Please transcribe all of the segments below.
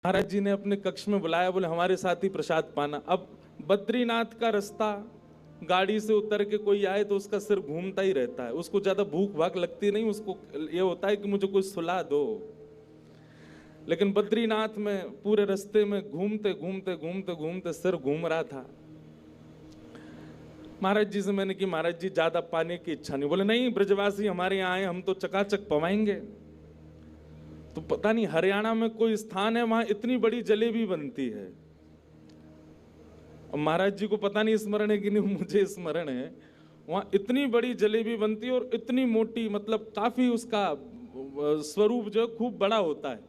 महाराज जी ने अपने कक्ष में बुलाया, बोले हमारे साथ ही प्रसाद पाना। अब बद्रीनाथ का रास्ता, गाड़ी से उतर के कोई आए तो उसका सिर घूमता ही रहता है, उसको ज्यादा भूख भाग लगती नहीं, उसको ये होता है कि मुझे कुछ सुला दो। लेकिन बद्रीनाथ में पूरे रास्ते में घूमते घूमते घूमते घूमते सिर घूम रहा था। महाराज जी से मैंने कि महाराज जी ज्यादा पाने की इच्छा नहीं। बोले नहीं, ब्रजवासी हमारे यहाँ आए, हम तो चकाचक पवाएंगे। तो पता नहीं हरियाणा में कोई स्थान है वहां इतनी बड़ी जलेबी बनती है। और महाराज जी को पता नहीं स्मरण है कि नहीं, मुझे स्मरण है वहां इतनी बड़ी जलेबी बनती है और इतनी मोटी, मतलब काफी उसका स्वरूप जो खूब बड़ा होता है।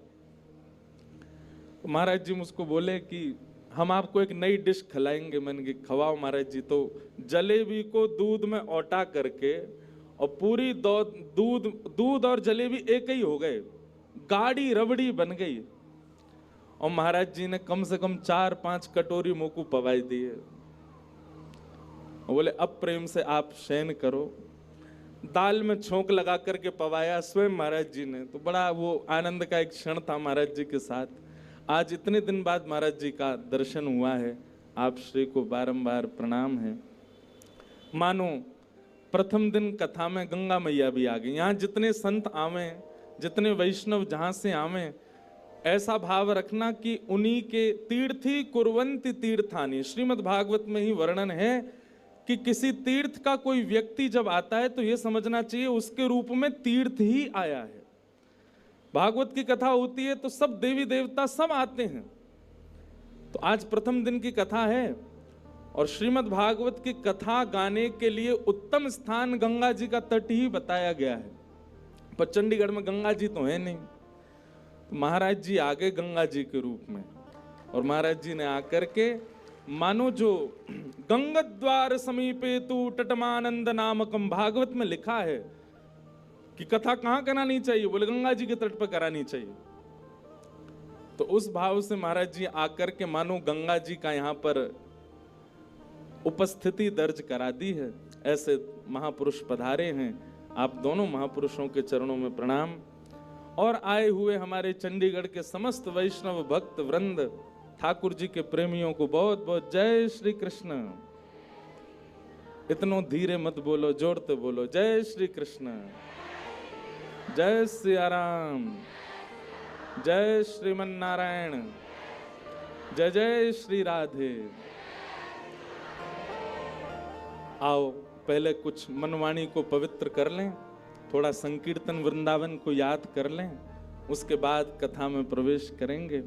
तो महाराज जी मुझको बोले कि हम आपको एक नई डिश खिलाएंगे। मैंने कि खवाओ महाराज जी। तो जलेबी को दूध में औटा करके और पूरी दूध और जलेबी एक ही हो गए, गाढ़ी रबड़ी बन गई। और महाराज जी ने कम से कम 4-5 कटोरी मोकू पवाई दिए। बोले अब प्रेम से आप शयन करो। दाल में छोंक लगा करके पवाया स्वयं महाराज जी ने। तो बड़ा वो आनंद का एक क्षण था महाराज जी के साथ। आज इतने दिन बाद महाराज जी का दर्शन हुआ है। आप श्री को बारंबार प्रणाम है। मानो प्रथम दिन कथा में गंगा मैया भी आ गई। यहाँ जितने संत आवे, जितने वैष्णव जहां से आवे, ऐसा भाव रखना कि उन्हीं के तीर्थी कुर्वन्ति तीर्थानि। श्रीमद् भागवत में ही वर्णन है कि किसी तीर्थ का कोई व्यक्ति जब आता है तो यह समझना चाहिए उसके रूप में तीर्थ ही आया है। भागवत की कथा होती है तो सब देवी देवता सब आते हैं। तो आज प्रथम दिन की कथा है और श्रीमद् भागवत की कथा गाने के लिए उत्तम स्थान गंगा जी का तट ही बताया गया है। पर चंडीगढ़ में गंगा जी तो है नहीं। तो महाराज जी आ गए गंगा जी के रूप में। और महाराज जी ने आकर के मानो जो गंगाद्वार समीपे तु तटमानंद नामकम, भागवत में लिखा है कि कथा कहां करानी चाहिए, बोले गंगा जी के तट पर करानी चाहिए। तो उस भाव से महाराज जी आकर के मानो गंगा जी का यहां पर उपस्थिति दर्ज करा दी है। ऐसे महापुरुष पधारे हैं। आप दोनों महापुरुषों के चरणों में प्रणाम। और आए हुए हमारे चंडीगढ़ के समस्त वैष्णव भक्त वृंद, ठाकुर जी के प्रेमियों को बहुत बहुत जय श्री कृष्ण। इतनो धीरे मत बोलो, जोरते बोलो, जय श्री कृष्ण, जय सिया राम, जय श्रीमन नारायण, जय जय श्री राधे। आओ पहले कुछ मनवाणी को पवित्र कर लें, थोड़ा संकीर्तन वृंदावन को याद कर लें, उसके बाद कथा में प्रवेश करेंगे।